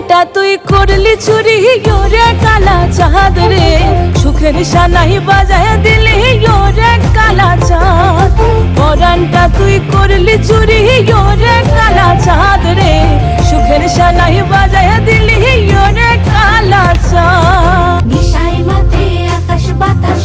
পরানটা তুই করলি চুরি ওরে কালা চাঁদ রে, সুখের সানাই বাজায় দিলি ওরে কালা চাঁদ। পরানটা তুই করলি চুরি ওরে কালা চাঁদ রে, সুখের সানাই বাজায় দিলি ওরে কালা চাঁদ। নিশায় মাথে আকাশ বাতাস